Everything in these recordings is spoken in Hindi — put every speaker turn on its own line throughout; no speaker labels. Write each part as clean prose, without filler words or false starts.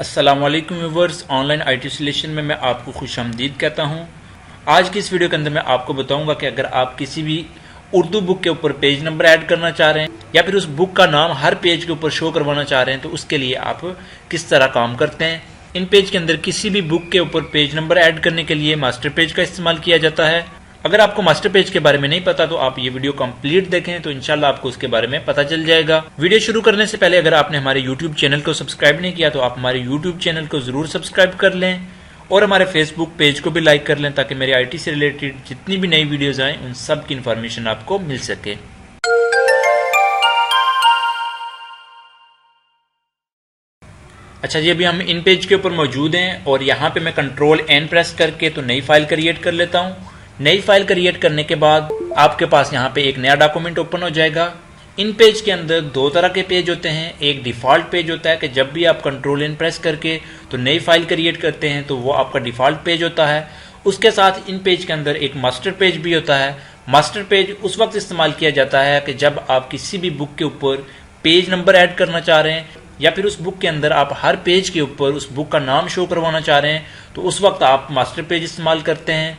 अस्सलाम वालेकुम व्यूअर्स, ऑनलाइन आईटी सॉल्यूशन में मैं आपको खुशामदीद कहता हूं। आज की इस वीडियो के अंदर मैं आपको बताऊंगा कि अगर आप किसी भी उर्दू बुक के ऊपर पेज नंबर ऐड करना चाह रहे हैं या फिर उस बुक का नाम हर पेज के ऊपर शो करवाना चाह रहे हैं तो उसके लिए आप किस तरह काम करते हैं। इन पेज के अंदर किसी भी बुक के ऊपर पेज नंबर ऐड करने के लिए मास्टर पेज का इस्तेमाल किया जाता है। अगर आपको मास्टर पेज के बारे में नहीं पता तो आप ये वीडियो कंप्लीट देखें तो इंशाल्लाह आपको उसके बारे में पता चल जाएगा। वीडियो शुरू करने से पहले अगर आपने हमारे YouTube चैनल को सब्सक्राइब नहीं किया तो आप हमारे YouTube चैनल को जरूर सब्सक्राइब कर लें और हमारे फेसबुक पेज को भी लाइक कर लें ताकि मेरे IT से रिलेटेड जितनी भी नई वीडियोज आए उन सब की इन्फॉर्मेशन आपको मिल सके। अच्छा जी, अभी हम इन पेज के ऊपर मौजूद हैं और यहाँ पे मैं Ctrl+N प्रेस करके तो नई फाइल क्रिएट कर लेता हूँ। नई फाइल क्रिएट करने के बाद आपके पास यहाँ पे एक नया डॉक्यूमेंट ओपन हो जाएगा। इन पेज के अंदर दो तरह के पेज होते हैं। एक डिफ़ॉल्ट पेज होता है कि जब भी आप Ctrl+N प्रेस करके तो नई फाइल क्रिएट करते हैं तो वो आपका डिफ़ॉल्ट पेज होता है। उसके साथ इन पेज के अंदर एक मास्टर पेज भी होता है। मास्टर पेज उस वक्त इस्तेमाल किया जाता है कि जब आप किसी भी बुक के ऊपर पेज नंबर ऐड करना चाह रहे हैं या फिर उस बुक के अंदर आप हर पेज के ऊपर उस बुक का नाम शो करवाना चाह रहे हैं तो उस वक्त आप मास्टर पेज इस्तेमाल करते हैं।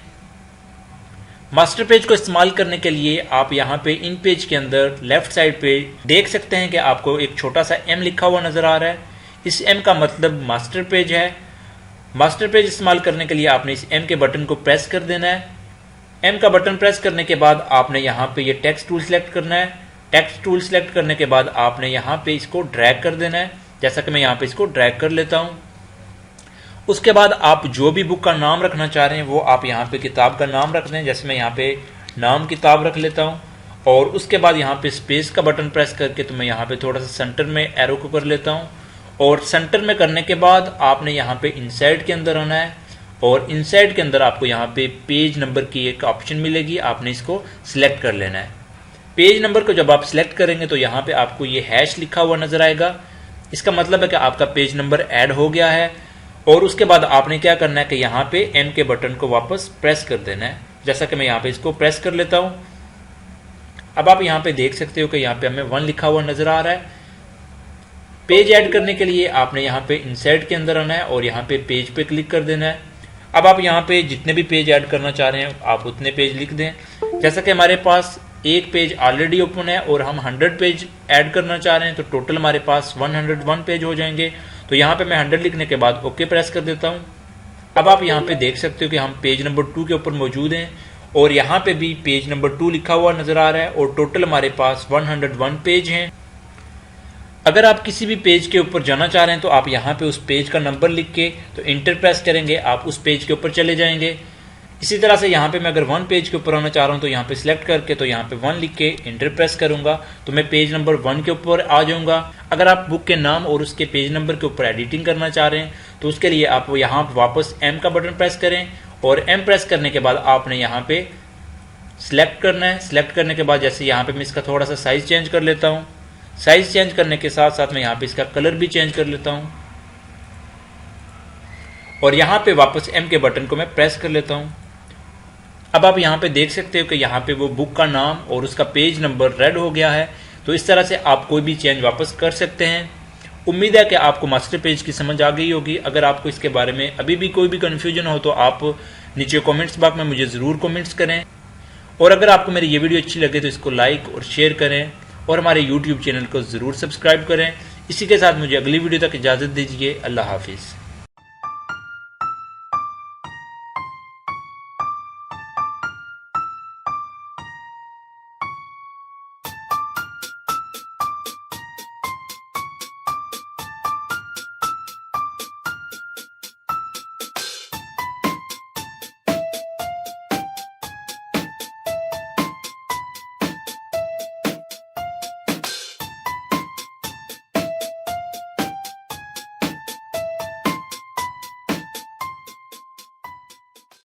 मास्टर पेज को इस्तेमाल करने के लिए आप यहाँ पे इन पेज के अंदर लेफ्ट साइड पे देख सकते हैं कि आपको एक छोटा सा M लिखा हुआ नजर आ रहा है। इस M का मतलब मास्टर पेज है। मास्टर पेज इस्तेमाल करने के लिए आपने इस M के बटन को प्रेस कर देना है। M का बटन प्रेस करने के बाद आपने यहाँ पे ये टेक्स्ट टूल सेलेक्ट करना है। टेक्स्ट टूल सेलेक्ट करने के बाद आपने यहाँ पे इसको ड्रैग कर देना है, जैसा कि मैं यहाँ पे इसको ड्रैग कर लेता हूँ। उसके बाद आप जो भी बुक का नाम रखना चाह रहे हैं वो आप यहाँ पे किताब का नाम रख दें, जैसे मैं यहाँ पे नाम किताब रख लेता हूँ। और उसके बाद यहाँ पे स्पेस का बटन प्रेस करके तो मैं यहाँ पे थोड़ा सा सेंटर में एरो को कर लेता हूँ। और सेंटर में करने के बाद आपने यहाँ पे इनसाइड के अंदर आना है और इनसाइड के अंदर आपको यहाँ पे पेज नंबर की एक ऑप्शन मिलेगी, आपने इसको सिलेक्ट कर लेना है। पेज नंबर को जब आप सिलेक्ट करेंगे तो यहाँ पे आपको ये हैश लिखा हुआ नजर आएगा। इसका मतलब है कि आपका पेज नंबर ऐड हो गया है। और उसके बाद आपने क्या करना है कि यहाँ पे M के बटन को वापस प्रेस कर देना है, जैसा कि मैं यहाँ पे इसको प्रेस कर लेता हूँ। अब आप यहाँ पे देख सकते हो कि यहाँ पे हमें 1 लिखा हुआ नजर आ रहा है। पेज ऐड करने के लिए आपने यहाँ पे इंसर्ट के अंदर आना है और यहाँ पे पेज पे क्लिक कर देना है। अब आप यहाँ पे जितने भी पेज ऐड करना चाह रहे हैं आप उतने पेज लिख दें। जैसा कि हमारे पास एक पेज ऑलरेडी ओपन है और हम 100 पेज ऐड करना चाह रहे हैं तो टोटल हमारे पास 101 पेज हो जाएंगे। तो यहाँ पे मैं 100 लिखने के बाद ओके प्रेस कर देता हूँ। अब आप यहाँ पे देख सकते हो कि हम पेज नंबर 2 के ऊपर मौजूद हैं और यहाँ पे भी पेज नंबर 2 लिखा हुआ नजर आ रहा है और टोटल हमारे पास 101 पेज हैं। अगर आप किसी भी पेज के ऊपर जाना चाह रहे हैं तो आप यहाँ पे उस पेज का नंबर लिख के तो इंटर प्रेस करेंगे, आप उस पेज के ऊपर चले जाएंगे। इसी तरह से यहाँ पे मैं अगर 1 पेज के ऊपर आना चाह रहा हूँ तो यहाँ पे सिलेक्ट करके तो यहाँ पे 1 लिख के इंटर प्रेस करूंगा तो मैं पेज नंबर 1 के ऊपर आ जाऊंगा। अगर आप बुक के नाम और उसके पेज नंबर के ऊपर एडिटिंग करना चाह रहे हैं तो उसके लिए आप यहाँ वापस M का बटन प्रेस करें और M प्रेस करने के बाद आपने यहाँ पे सिलेक्ट करना है। सिलेक्ट करने के बाद जैसे यहाँ पे मैं इसका थोड़ा सा साइज चेंज कर लेता हूँ। साइज चेंज करने के साथ साथ मैं यहाँ पे इसका कलर भी चेंज कर लेता हूँ और यहाँ पे वापस M के बटन को मैं प्रेस कर लेता हूँ। अब आप यहाँ पे देख सकते हो कि यहाँ पे वो बुक का नाम और उसका पेज नंबर रेड हो गया है। तो इस तरह से आप कोई भी चेंज वापस कर सकते हैं। उम्मीद है कि आपको मास्टर पेज की समझ आ गई होगी। अगर आपको इसके बारे में अभी भी कोई भी कन्फ्यूजन हो तो आप नीचे कमेंट्स बॉक्स में मुझे ज़रूर कमेंट्स करें। और अगर आपको मेरी ये वीडियो अच्छी लगे तो इसको लाइक और शेयर करें और हमारे YouTube चैनल को ज़रूर सब्सक्राइब करें। इसी के साथ मुझे अगली वीडियो तक इजाज़त दीजिए। अल्लाह हाफिज़।